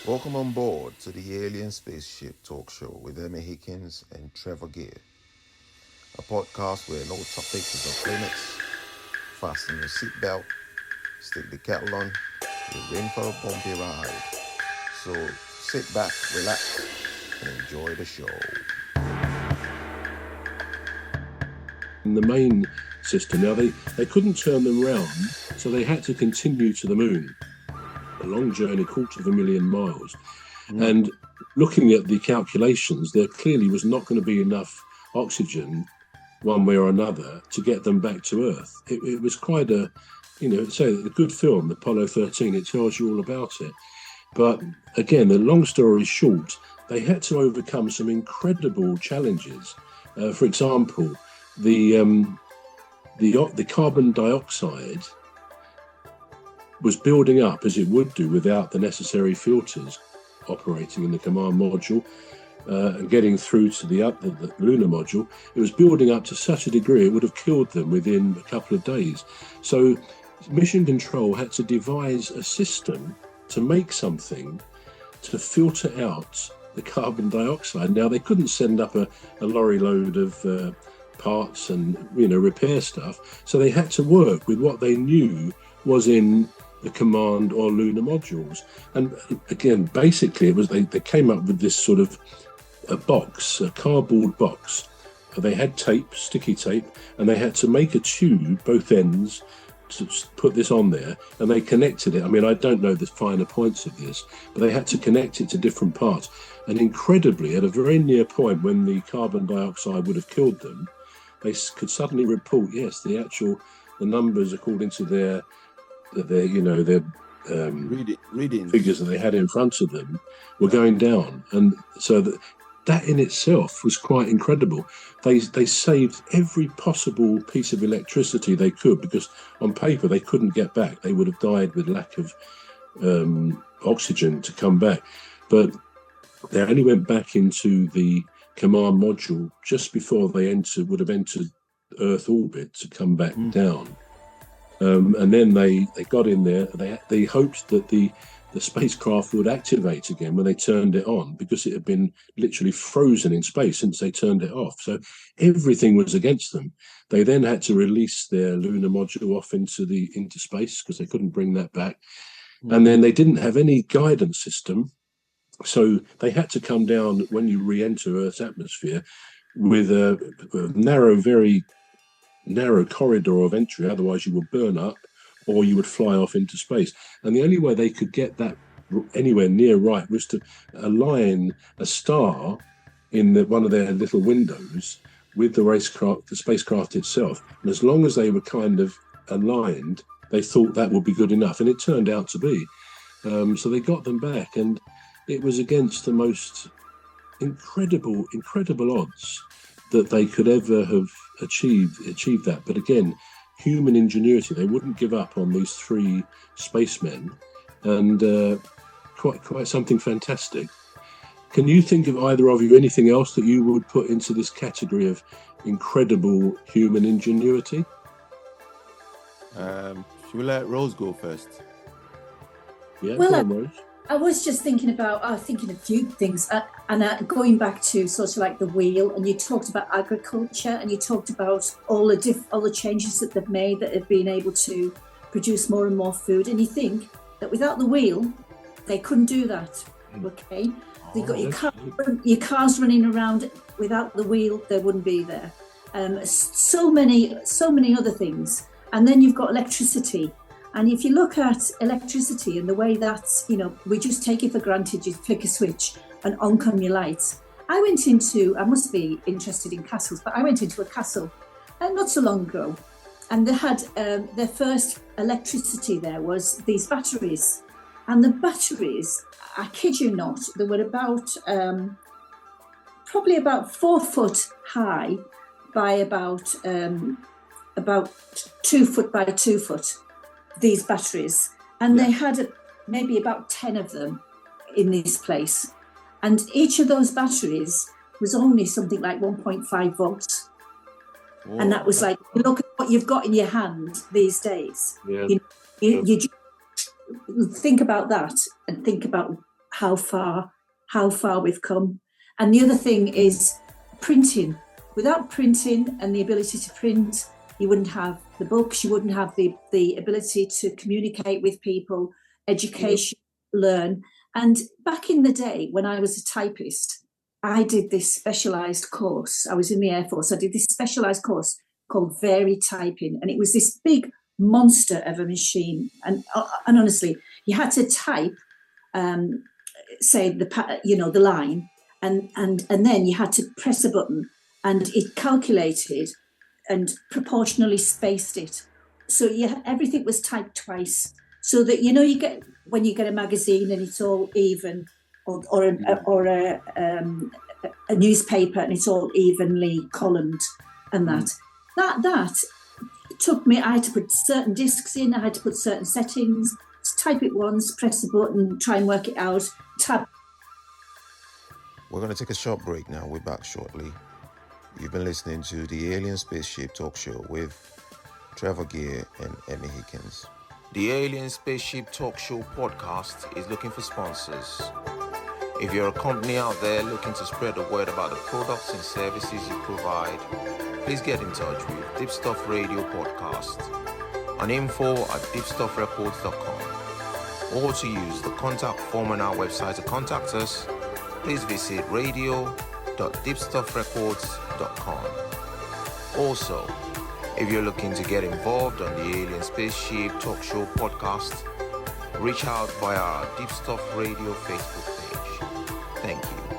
Welcome on board to the Alien Spaceship talk show with Emmy Hikins and Trevor, a podcast where no topics is off limits. Fasten your seatbelt, stick the kettle on, you're in for a bumpy ride. So sit back, relax, and enjoy the show. In the main system, now they couldn't turn them round, so they had to continue to the moon. A long journey, 250,000 miles. And looking at the calculations, there clearly was not going to be enough oxygen one way or another to get them back to Earth. It was quite a, a good film, Apollo 13, it tells you all about it. But again, the long story short, they had to overcome some incredible challenges. For example, the carbon dioxide was building up, as it would do without the necessary filters operating in the command module and getting through to the lunar module. It was building up to such a degree it would have killed them within a couple of days. So Mission Control had to devise a system to make something to filter out the carbon dioxide. Now, they couldn't send up a lorry load of parts and repair stuff, so they had to work with what they knew was in the command or lunar modules. And again, basically, it was they came up with this sort of a cardboard box. They had tape, sticky tape, and they had to make a tube, both ends, to put this on there, and they connected it. I mean, I don't know the finer points of this, but they had to connect it to different parts. And incredibly, at a very near point when the carbon dioxide would have killed them, they could suddenly report, yes, the numbers according to their reading figures that they had in front of them were going down. And so that in itself was quite incredible. They saved every possible piece of electricity they could, because on paper they couldn't get back. They would have died with lack of oxygen to come back. But they only went back into the command module just before they would have entered Earth orbit to come back down. And then they got in there. They hoped that the spacecraft would activate again when they turned it on, because it had been literally frozen in space since they turned it off. So everything was against them. They then had to release their lunar module off into space because they couldn't bring that back. And then they didn't have any guidance system. So they had to come down when you re-enter Earth's atmosphere with a very narrow corridor of entry, otherwise you would burn up or you would fly off into space. And the only way they could get that anywhere near right was to align a star in one of their little windows with the spacecraft itself. And as long as they were kind of aligned, they thought that would be good enough. And it turned out to be. So they got them back, and it was against the most incredible odds that they could ever have achieved that. But again, human ingenuity, they wouldn't give up on these three spacemen, and quite something fantastic. Can you think of, either of you, anything else that you would put into this category of incredible human ingenuity? Should we let Rose go first? Yeah, well, Rose. I was just thinking a few things, and going back to sort of like the wheel, and you talked about agriculture, and you talked about all the changes that they've made that have been able to produce more and more food, and you think that without the wheel, they couldn't do that. Okay, you got your cars running around. Without the wheel, they wouldn't be there. So many other things, and then you've got electricity. And if you look at electricity and the way that, we just take it for granted, you flick a switch and on come your lights. I must be interested in castles, but I went into a castle not so long ago, and they had their first electricity there was these batteries. And the batteries, I kid you not, they were probably about 4 foot high by about 2 foot by 2 foot. These batteries, and they had maybe about 10 of them in this place, and each of those batteries was only something like 1.5 volts. Whoa. And that was like, look at what you've got in your hand these days. You just think about that, and think about how far we've come. And the other thing is printing. Without printing and the ability to print, you wouldn't have the books, you wouldn't have the ability to communicate with people, education, learn. And back in the day when I was a typist, I did this specialised course. I was in the Air Force. I did this specialised course called Varied Typing. And it was this big monster of a machine. And honestly, you had to type, say, the line, and then you had to press a button and it calculated and proportionally spaced it. So everything was typed twice. So that, you get, when you get a magazine and it's all even, or a newspaper and it's all evenly columned, and that took me. I had to put certain discs in. I had to put certain settings. To type it once, press the button, try and work it out. We're going to take a short break now. We're back shortly. You've been listening to the Alien Spaceship Talk Show with Trevor Gear and Emmy Hikins. The Alien Spaceship Talk Show podcast is looking for sponsors. If you're a company out there looking to spread the word about the products and services you provide, please get in touch with Deepstuff Radio Podcast on info@deepstuffrecords.com, or to use the contact form on our website to contact us, please visit radio.deepstuffrecords.com. Also, if you're looking to get involved on the Alien Spaceship Talk Show podcast, reach out via our Deepstuff Radio Facebook page. Thank you.